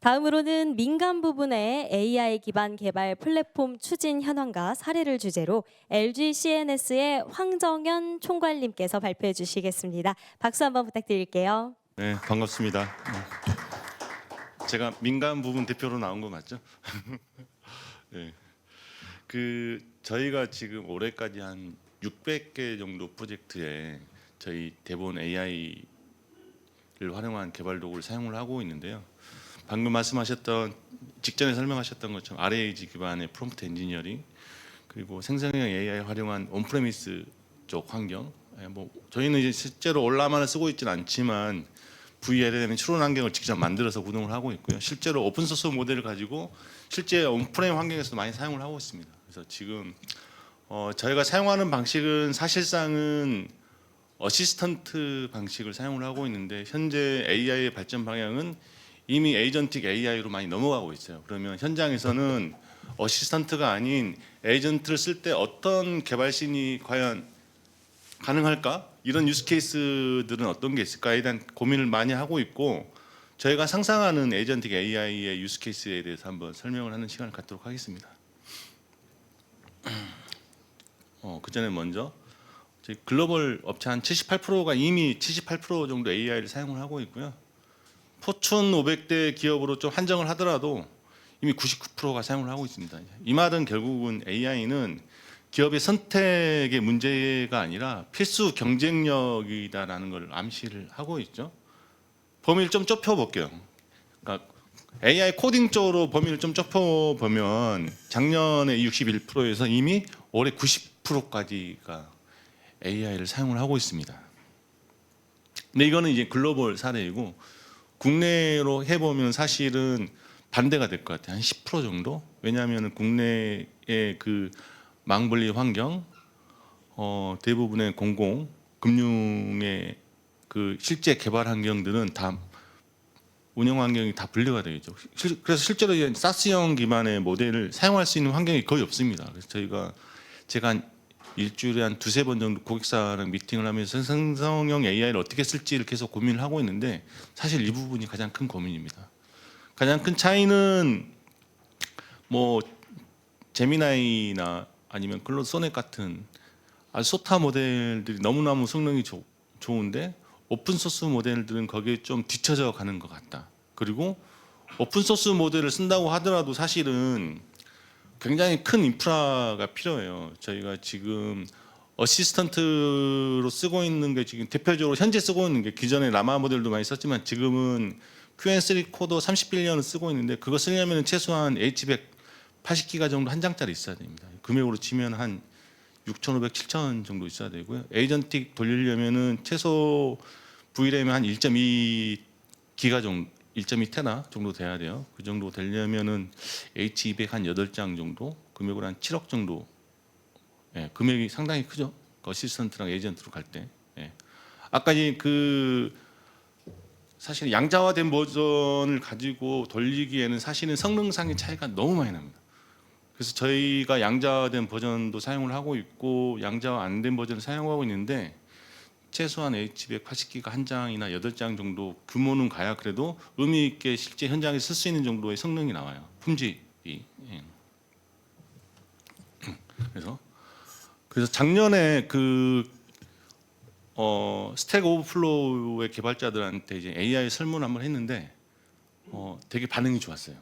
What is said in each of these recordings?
다음으로는 민간 부분의 AI 기반 개발 플랫폼 추진 현황과 사례를 주제로 LG CNS의 황정현 총괄님께서 발표해 주시겠습니다. 박수 한번 부탁드릴게요. 네, 반갑습니다. 제가 민간 부분 대표로 나온 거 맞죠? 네. 저희가 지금 올해까지 한 600개 정도 프로젝트에 저희 대본 AI를 활용한 개발 도구를 사용을 하고 있는데요. 방금 말씀하셨던 직전에 설명하셨던 것처럼 RAG 기반의 프롬프트 엔지니어링, 그리고 생성형 AI 활용한 온프레미스 쪽 환경. 뭐 저희는 이제 실제로 올라만을 쓰고 있지는 않지만 VLM의 추론 환경을 직접 만들어서 구동을 하고 있고요. 실제로 오픈 소스 모델을 가지고 실제 온프레임 환경에서도 많이 사용을 하고 있습니다. 그래서 지금 저희가 사용하는 방식은 사실상은 어시스턴트 방식을 사용을 하고 있는데, 현재 AI의 발전 방향은 이미 에이전틱 AI로 많이 넘어가고 있어요. 그러면 현장에서는 어시스턴트가 아닌 에이전트를 쓸 때 어떤 개발신이 과연 가능할까? 이런 유스 케이스들은 어떤 게 있을까에 대한 고민을 많이 하고 있고, 저희가 상상하는 에이전틱 AI의 유스 케이스에 대해서 한번 설명을 하는 시간을 갖도록 하겠습니다. 그 전에 먼저 저희 글로벌 업체 한 78%가 이미 78% 정도 AI를 사용을 하고 있고요. 포춘 500대 기업으로 좀 한정을 하더라도 이미 99%가 사용을 하고 있습니다. 이 말은 결국은 AI는 기업의 선택의 문제가 아니라 필수 경쟁력이다라는 걸 암시를 하고 있죠. 범위를 좀 좁혀볼게요. 그러니까 AI 코딩 쪽으로 범위를 좀 좁혀보면 작년에 61%에서 이미 올해 90%까지가 AI를 사용을 하고 있습니다. 근데 이거는 이제 글로벌 사례이고, 국내로 해보면 사실은 반대가 될 것 같아요. 한 10% 정도? 왜냐하면 국내의 그 망분리 환경, 대부분의 공공, 금융의 그 실제 개발 환경들은 다 운영 환경이 다 분리가 되어 있죠. 그래서 실제로 이제 사스형 기반의 모델을 사용할 수 있는 환경이 거의 없습니다. 그래서 제가 한 일주일에 한 두세 번 정도 고객사랑 미팅을 하면서 생성형 AI를 어떻게 쓸지를 계속 고민을 하고 있는데, 사실 이 부분이 가장 큰 고민입니다. 가장 큰 차이는 뭐 제미나이나 아니면 클로드 소넷 같은 아주 소타 모델들이 너무너무 성능이 좋은데 오픈 소스 모델들은 거기에 좀 뒤처져 가는 것 같다. 그리고 오픈 소스 모델을 쓴다고 하더라도 사실은 굉장히 큰 인프라가 필요해요. 저희가 지금 어시스턴트로 쓰고 있는 게, 지금 대표적으로 현재 쓰고 있는 게, 기존에 라마 모델도 많이 썼지만 지금은 QN3 코더 30빌리언을 쓰고 있는데, 그거 쓰려면 최소한 H100 80기가 정도 한 장짜리 있어야 됩니다. 금액으로 치면 한 6,500, 7,000 정도 있어야 되고요. 에이전틱 돌리려면은 최소 VRAM이 한 1.2기가 정도, 1.2 테라 정도 돼야 돼요. 그 정도 되려면은 H200 한 8장 정도, 금액으로 한 7억 정도. 예, 금액이 상당히 크죠. 어시스턴트랑 에이전트로 갈 때. 예. 아까 사실 양자화된 버전을 가지고 돌리기에는 사실은 성능상의 차이가 너무 많이 납니다. 그래서 저희가 양자화된 버전도 사용을 하고 있고 양자화 안 된 버전을 사용하고 있는데, 최소한 H100 80기가 한 장이나 8장 정도 규모는 가야 그래도 의미 있게 실제 현장에 쓸 수 있는 정도의 성능이 나와요. 품질이. 예. 그래서 작년에 스택 오버플로우의 개발자들한테 이제 AI 설문을 한번 했는데 되게 반응이 좋았어요.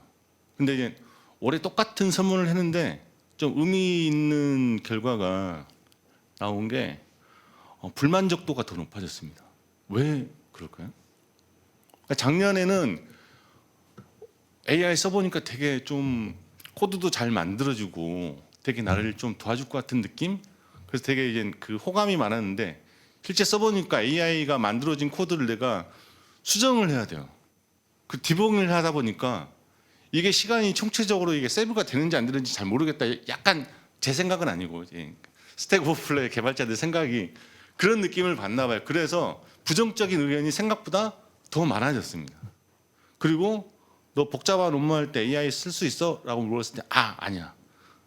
근데 이제 올해 똑같은 설문을 했는데 좀 의미 있는 결과가 나온 게 불만족도가 더 높아졌습니다. 왜 그럴까요? 그러니까 작년에는 AI 써보니까 되게 좀 코드도 잘 만들어주고 되게 나를 좀 도와줄 것 같은 느낌? 그래서 되게 이제 그 호감이 많았는데, 실제 써보니까 AI가 만들어진 코드를 내가 수정을 해야 돼요. 그 디버깅을 하다 보니까 이게 시간이 총체적으로 이게 세이브가 되는지 안 되는지 잘 모르겠다. 약간 제 생각은 아니고 스택 오버플로우의 개발자들 생각이 그런 느낌을 받나 봐요. 그래서 부정적인 의견이 생각보다 더 많아졌습니다. 그리고 너 복잡한 업무할 때 AI 쓸 수 있어? 라고 물었을 때 아니야.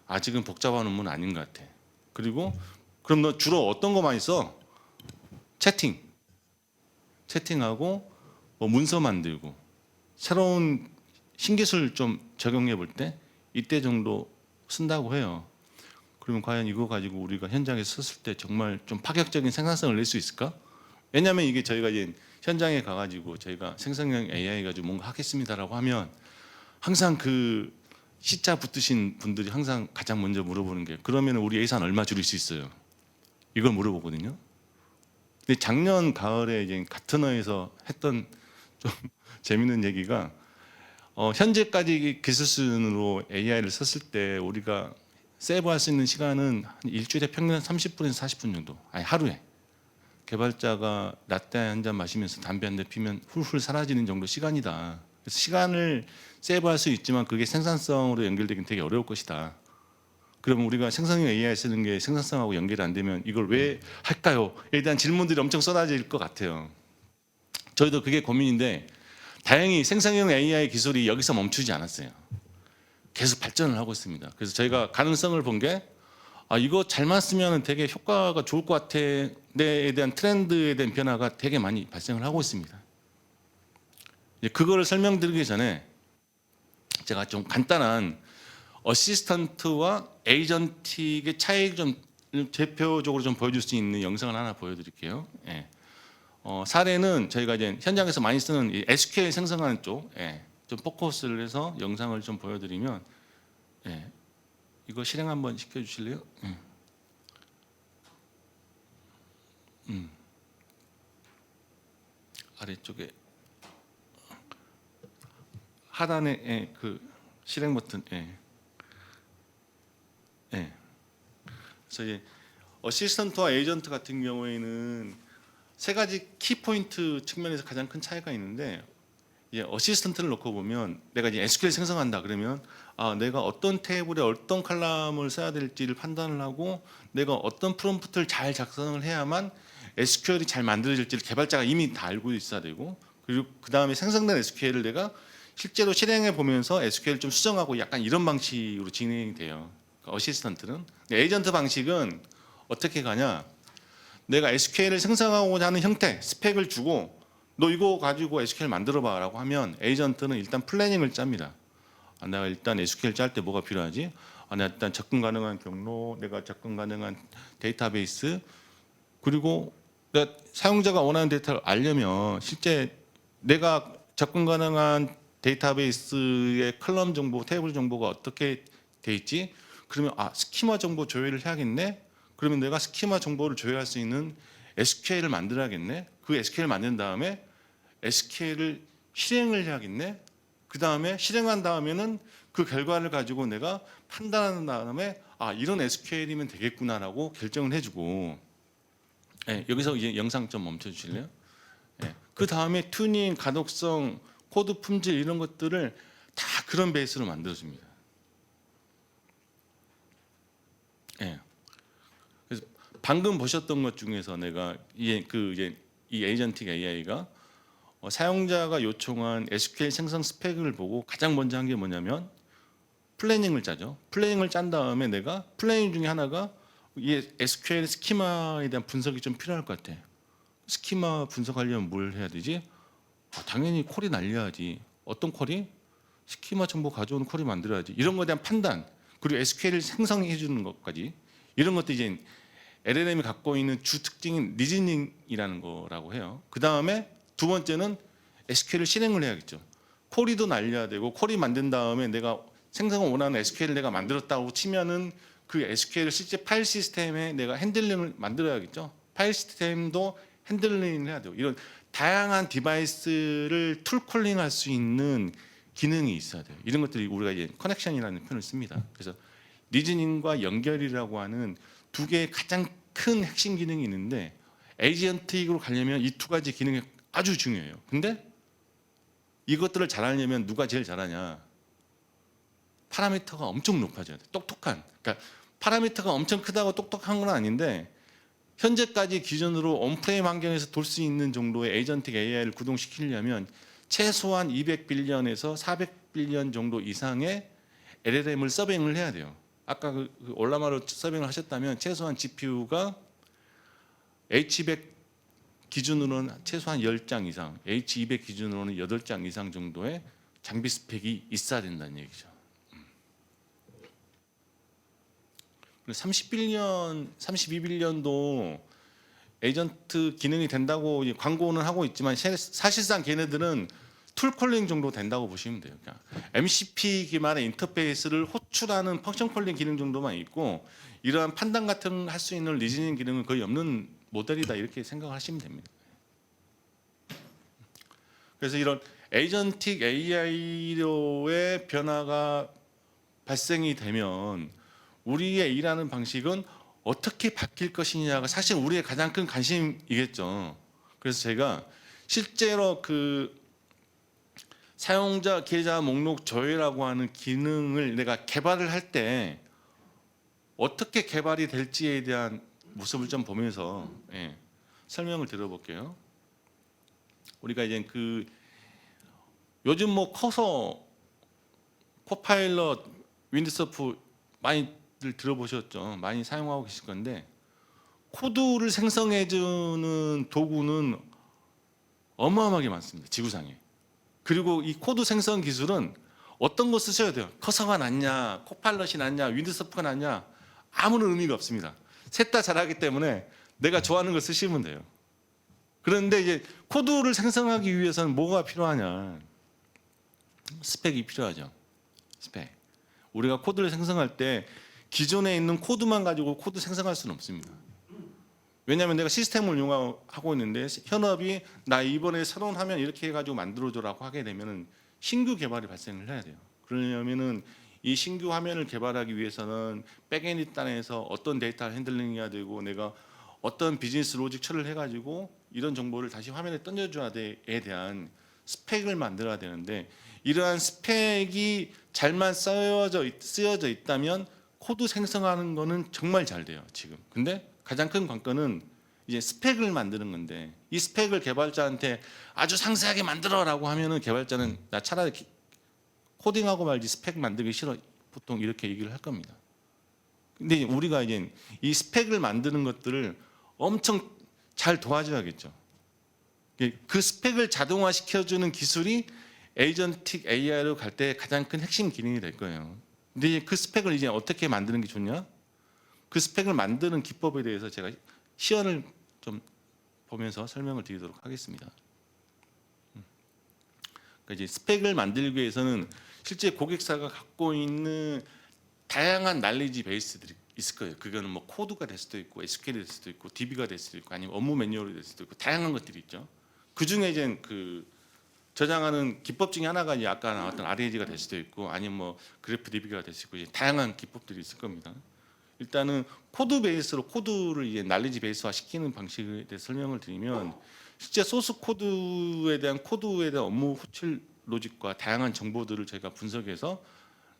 아직은 복잡한 업무는 아닌 것 같아. 그리고 그럼 너 주로 어떤 거 많이 써? 채팅하고 뭐 문서 만들고 새로운 신기술 좀 적용해 볼 때 이때 정도 쓴다고 해요. 그러면 과연 이거 가지고 우리가 현장에서 썼을 때 정말 좀 파격적인 생산성을 낼 수 있을까? 왜냐하면 이게 저희가 이제 현장에 가가지고 저희가 생성형 AI 가지고 뭔가 하겠습니다라고 하면 항상 그 C자 붙으신 분들이 항상 가장 먼저 물어보는 게 그러면 우리 예산 얼마 줄일 수 있어요? 이걸 물어보거든요. 근데 작년 가을에 이제 가트너에서 했던 좀 재밌는 얘기가 현재까지 기술 수준으로 AI를 썼을 때 우리가 세이브할 수 있는 시간은 한 일주일에 평균 30분에서 40분 정도. 아니 하루에. 개발자가 라떼 한 잔 마시면서 담배 한 대 피면 훌훌 사라지는 정도 시간이다. 그래서 시간을 세이브할 수 있지만 그게 생산성으로 연결되긴 되게 어려울 것이다. 그러면 우리가 생성형 AI 쓰는 게 생산성하고 연결이 안 되면 이걸 왜 할까요?에 대한 질문들이 엄청 쏟아질 것 같아요. 저희도 그게 고민인데 다행히 생성형 AI 기술이 여기서 멈추지 않았어요. 계속 발전을 하고 있습니다. 그래서 저희가 가능성을 본 게 이거 잘만 쓰면 되게 효과가 좋을 것 같아. 에 대한 트렌드에 대한 변화가 되게 많이 발생을 하고 있습니다. 그거를 설명드리기 전에 제가 좀 간단한 어시스턴트와 에이전틱의 차이 좀 대표적으로 좀 보여줄 수 있는 영상을 하나 보여드릴게요. 예. 사례는 저희가 이제 현장에서 많이 쓰는 이 SQL 생성하는 쪽, 좀 포커스를 해서 영상을 좀 보여드리면, 이거 실행 한번 시켜주실래요? 아래쪽에 하단에 그 실행 버튼, 그래서 이제 어시스턴트와 에이전트 같은 경우에는 세 가지 키포인트 측면에서 가장 큰 차이가 있는데, 어시스턴트를 놓고 보면 내가 이제 SQL 생성한다 그러면 내가 어떤 테이블에 어떤 칼럼을 써야 될지를 판단을 하고 내가 어떤 프롬프트를 잘 작성을 해야만 SQL이 잘 만들어질지를 개발자가 이미 다 알고 있어야 되고, 그리고 그 다음에 생성된 SQL을 내가 실제로 실행해 보면서 SQL을 좀 수정하고 약간 이런 방식으로 진행이 돼요. 어시스턴트는. 에이전트 방식은 어떻게 가냐? 내가 SQL을 생성하고자 하는 형태, 스펙을 주고 너 이거 가지고 SQL 만들어봐 라고 하면 에이전트는 일단 플래닝을 짭니다. 내가 일단 SQL 짤 때 뭐가 필요하지? 내가 일단 접근 가능한 경로, 내가 접근 가능한 데이터베이스, 그리고 내가 사용자가 원하는 데이터를 알려면 실제 내가 접근 가능한 데이터베이스의 컬럼 정보, 테이블 정보가 어떻게 돼 있지? 그러면 스키마 정보 조회를 해야겠네. 그러면 내가 스키마 정보를 조회할 수 있는 SQL을 만들어야겠네. 그 SQL을 만든 다음에 SQL을 실행을 해야겠네. 그 다음에 실행한 다음에는 그 결과를 가지고 내가 판단하는 다음에 이런 SQL이면 되겠구나라고 결정을 해주고, 여기서 이제 영상 좀 멈춰주실래요? 그 다음에 튜닝, 가독성, 코드 품질 이런 것들을 다 그런 베이스로 만들어줍니다. 그래서 방금 보셨던 것 중에서 내가 이 에이전틱 AI가 사용자가 요청한 SQL 생성 스펙을 보고 가장 먼저 한 게 뭐냐면 플래닝을 짜죠. 플래닝을 짠 다음에 내가 플래닝 중에 하나가 이 SQL 스키마에 대한 분석이 좀 필요할 것 같아. 스키마 분석하려면 뭘 해야 되지? 당연히 쿼리 날려야지. 어떤 쿼리? 스키마 정보 가져오는 쿼리 만들어야지. 이런 거에 대한 판단, 그리고 SQL을 생성해 주는 것까지, 이런 것도 이제 LLM이 갖고 있는 주 특징인 리즈닝이라는 거라고 해요. 그 다음에 두 번째는 SQL을 실행을 해야겠죠. 쿼리도 날려야 되고, 쿼리 만든 다음에 내가 생성을 원하는 SQL을 내가 만들었다고 치면은 그 SQL을 실제 파일 시스템에 내가 핸들링을 만들어야겠죠. 파일 시스템도 핸들링을 해야 되고, 이런 다양한 디바이스를 툴콜링할 수 있는 기능이 있어야 돼요. 이런 것들이 우리가 이제 커넥션이라는 표현을 씁니다. 그래서 리즈닝과 연결이라고 하는 두 개의 가장 큰 핵심 기능이 있는데, 에이전틱으로 가려면 이 두 가지 기능이 아주 중요해요. 근데 이것들을 잘하려면 누가 제일 잘하냐? 파라미터가 엄청 높아져야 돼. 똑똑한. 그러니까 파라미터가 엄청 크다고 똑똑한 건 아닌데, 현재까지 기준으로 온프레임 환경에서 돌 수 있는 정도의 에이전틱 AI를 구동시키려면 최소한 200빌리언에서 400빌리언 정도 이상의 LLM을 서빙을 해야 돼요. 아까 그 올라마로 서빙을 하셨다면 최소한 GPU가 H200 기준으로는 최소한 10장 이상, H200 기준으로는 8장 이상 정도의 장비 스펙이 있어야 된다는 얘기죠. 32빌리언도 에이전트 기능이 된다고 광고는 하고 있지만 사실상 걔네들은 툴 콜링 정도 된다고 보시면 돼요. 그러니까 MCP 기반의 인터페이스를 호출하는 펑션 콜링 기능 정도만 있고 이러한 판단 같은 할 수 있는 리즈닝 기능은 거의 없는 모델이다 이렇게 생각하시면 됩니다. 그래서 이런 에이전틱 AI로의 변화가 발생이 되면 우리의 일하는 방식은 어떻게 바뀔 것이냐가 사실 우리의 가장 큰 관심이겠죠. 그래서 제가 실제로 그 사용자 계좌 목록 조회라고 하는 기능을 내가 개발을 할 때 어떻게 개발이 될지에 대한 모습을 좀 보면서 설명을 들어볼게요. 우리가 이제 그 요즘 뭐 커서 코파일럿, 윈드서프 많이들 들어보셨죠? 많이 사용하고 계실 건데 코드를 생성해주는 도구는 어마어마하게 많습니다. 지구상에. 그리고 이 코드 생성 기술은 어떤 거 쓰셔야 돼요? 커서가 낫냐, 코파일럿이 낫냐, 윈드서프가 낫냐 아무런 의미가 없습니다. 셋 다 잘하기 때문에 내가 좋아하는 거 쓰시면 돼요. 그런데 이제 코드를 생성하기 위해서는 뭐가 필요하냐? 스펙이 필요하죠. 스펙. 우리가 코드를 생성할 때 기존에 있는 코드만 가지고 코드 생성할 수는 없습니다. 왜냐하면 내가 시스템을 이용하고 있는데 현업이 나 이번에 새로운 화면 이렇게 해가지고 만들어줘라고 하게 되면은 신규 개발이 발생을 해야 돼요. 그러려면은 이 신규 화면을 개발하기 위해서는 백엔드 단에서 어떤 데이터를 핸들링해야 되고 내가 어떤 비즈니스 로직 처리를 해가지고 이런 정보를 다시 화면에 던져줘야 돼에 스펙을 만들어야 되는데 이러한 스펙이 잘만 쓰여져 있다면 코드 생성하는 거는 정말 잘 돼요 지금. 근데 가장 큰 관건은 이제 스펙을 만드는 건데 이 스펙을 개발자한테 아주 상세하게 만들어라고 하면은 개발자는 나 차라리 코딩하고 말지 스펙 만들기 싫어 보통 이렇게 얘기를 할 겁니다. 근데 우리가 이제 이 스펙을 만드는 것들을 엄청 잘 도와줘야겠죠. 그 스펙을 자동화시켜주는 기술이 에이전틱 AI로 갈 때 가장 큰 핵심 기능이 될 거예요. 근데 그 스펙을 이제 어떻게 만드는 게 좋냐? 그 스펙을 만드는 기법에 대해서 제가 시연을 좀 보면서 설명을 드리도록 하겠습니다. 그러니까 이제 스펙을 만들기 위해서는 실제 고객사가 갖고 있는 다양한 날리지 베이스들이 있을 거예요. 그거는 뭐 코드가 될 수도 있고 SQL이 될 수도 있고 DB가 될 수도 있고 아니면 업무 매뉴얼이 될 수도 있고 다양한 것들이 있죠. 그 중에 이제 그 저장하는 기법 중에 하나가 이제 아까 나왔던 RAG가 될 수도 있고 아니면 뭐 그래프 DB가 될 수 있고 이제 다양한 기법들이 있을 겁니다. 일단은 코드 베이스로 코드를 이제 날리지 베이스화 시키는 방식에 대해 설명을 드리면 실제 소스 코드에 대한 업무 호출 로직과 다양한 정보들을 저희가 분석해서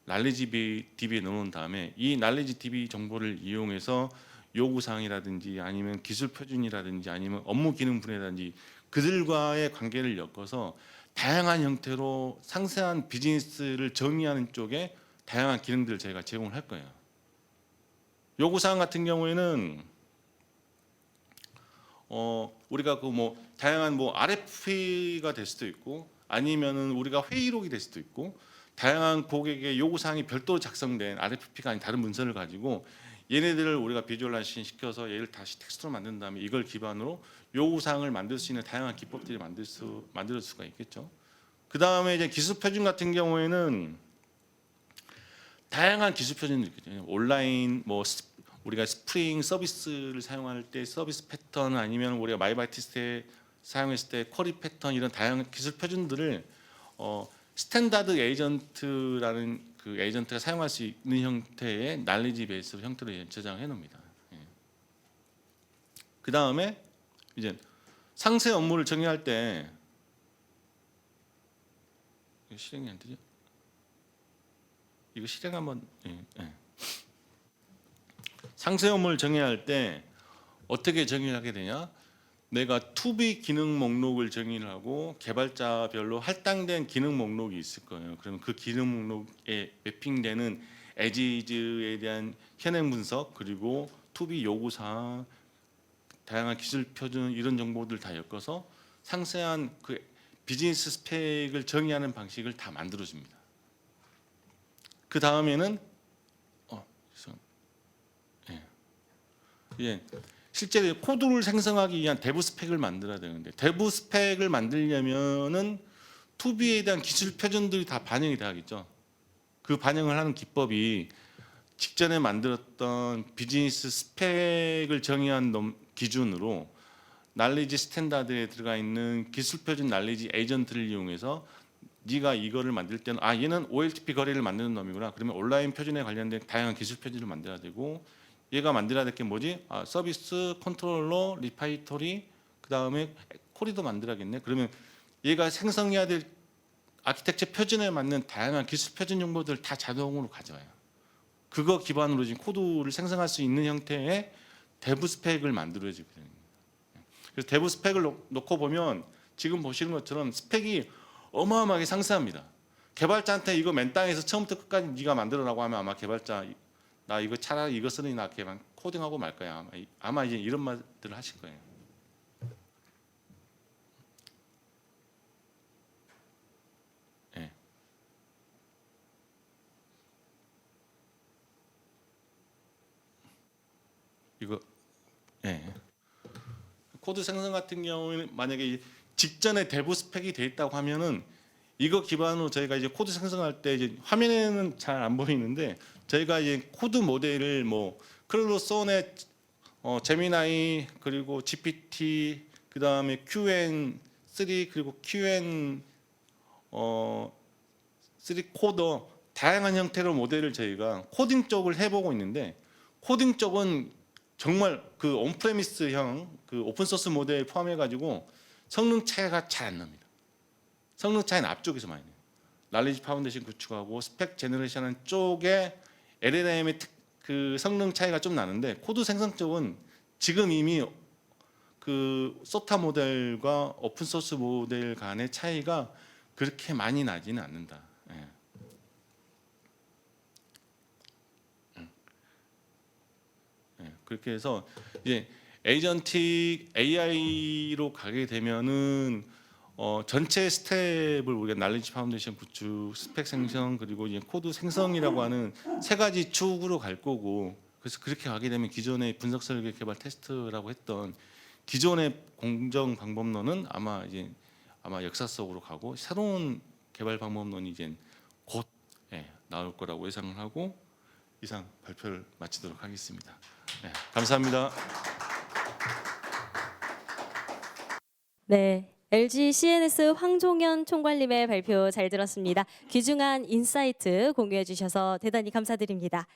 날리지 DB에 넣은 다음에 이 날리지 DB 정보를 이용해서 요구사항이라든지 아니면 기술 표준이라든지 아니면 업무 기능 분해라든지 그들과의 관계를 엮어서 다양한 형태로 상세한 비즈니스를 정의하는 쪽에 다양한 기능들을 저희가 제공을 할 거예요. 요구사항 같은 경우에는 우리가 그 뭐 다양한 뭐 RFP가 될 수도 있고 아니면은 우리가 회의록이 될 수도 있고 다양한 고객의 요구사항이 별도로 작성된 RFP가 아닌 다른 문서를 가지고 얘네들을 우리가 비주얼라이제이션 시켜서 얘를 다시 텍스트로 만든 다음에 이걸 기반으로 요구사항을 만들 수 있는 다양한 기법들이 만들 수가 있겠죠. 그 다음에 이제 기술 표준 같은 경우에는 다양한 기술 표준들이 있거든요. 온라인 뭐 우리가 스프링 서비스를 사용할 때 서비스 패턴 아니면 우리가 마이바이티스트에 사용했을 때 쿼리 패턴 이런 다양한 기술 표준들을 스탠다드 에이전트라는 그 에이전트가 사용할 수 있는 형태의 날리지 베이스 형태로 저장해 놓습니다. 그 다음에 이제 상세 업무를 정의할 때 이거 실행이 안 되죠? 이거 실행 한번 상세 업무를 정의할 때 어떻게 정의를 하게 되냐? 내가 투비 기능 목록을 정의를 하고 개발자별로 할당된 기능 목록이 있을 거예요. 그러면 그 기능 목록에 매핑되는 에지즈에 대한 현행 분석 그리고 투비 요구 사항, 다양한 기술 표준 이런 정보들 다 엮어서 상세한 그 비즈니스 스펙을 정의하는 방식을 다 만들어줍니다. 그 다음에는 예, 실제 코드를 생성하기 위한 대부 스펙을 만들어야 되는데 대부 스펙을 만들려면은 투비에 대한 기술 표준들이 다 반영이 돼야겠죠. 그 반영을 하는 기법이 직전에 만들었던 비즈니스 스펙을 정의한 기준으로 날리지 스탠다드에 들어가 있는 기술 표준 날리지 에이전트를 이용해서 네가 이거를 만들 때는 얘는 OLTP 거래를 만드는 놈이구나. 그러면 온라인 표준에 관련된 다양한 기술 표준을 만들어야 되고 얘가 만들어야 될 게 뭐지? 서비스 컨트롤러, 리파이토리, 그 다음에 코리도 만들어야겠네. 그러면 얘가 생성해야 될 아키텍처 표준에 맞는 다양한 기술 표준 정보들 다 자동으로 가져와요. 그거 기반으로 지금 코드를 생성할 수 있는 형태의 대부 스펙을 만들어지게 됩니다. 그래서 대부 스펙을 놓고 보면 지금 보시는 것처럼 스펙이 어마어마하게 상세합니다. 개발자한테 이거 맨 땅에서 처음부터 끝까지 네가 만들어라고 하면 아마 개발자 나 이거 차라리 이거 쓰니 나 그냥 코딩하고 말 거야. 아마 이제 이런 말들을 하실 거예요. 예. 이거 예. 코드 생성 같은 경우에는 만약에 직전에 대부 스펙이 돼 있다고 하면은 이거 기반으로 저희가 이제 코드 생성할 때 이제 화면에는 잘 안 보이는데 저희가 이제 코드 모델을 뭐 클로드 소넷, 제미나이 그리고 GPT 그 다음에 QN3 그리고 QN 3 코더 다양한 형태로 모델을 저희가 코딩 쪽을 해보고 있는데 코딩 쪽은 정말 그 온프레미스형 그 오픈 소스 모델 포함해 가지고 성능 차이가 잘 안 납니다. 성능 차이는 앞쪽에서 많이 나요. 날리지 파운데이션 구축하고 스펙 제너레이션하는 쪽에 LLM의 그 성능 차이가 좀 나는데 코드 생성 쪽은 지금 이미 그 소타 모델과 오픈 소스 모델 간의 차이가 그렇게 많이 나지는 않는다. 예. 예. 그렇게 해서 이제 에이전틱 AI로 가게 되면은 전체 스텝을 우리가 날리지 파운데이션 구축, 스펙 생성 그리고 이제 코드 생성이라고 하는 세 가지 축으로 갈 거고 그래서 그렇게 가게 되면 기존의 분석 설계 개발 테스트라고 했던 기존의 공정 방법론은 아마 역사 속으로 가고 새로운 개발 방법론이 이제 곧 나올 거라고 예상을 하고 이상 발표를 마치도록 하겠습니다. 네, 감사합니다. 네. LG CNS 황종현 총괄님의 발표 잘 들었습니다. 귀중한 인사이트 공유해 주셔서 대단히 감사드립니다.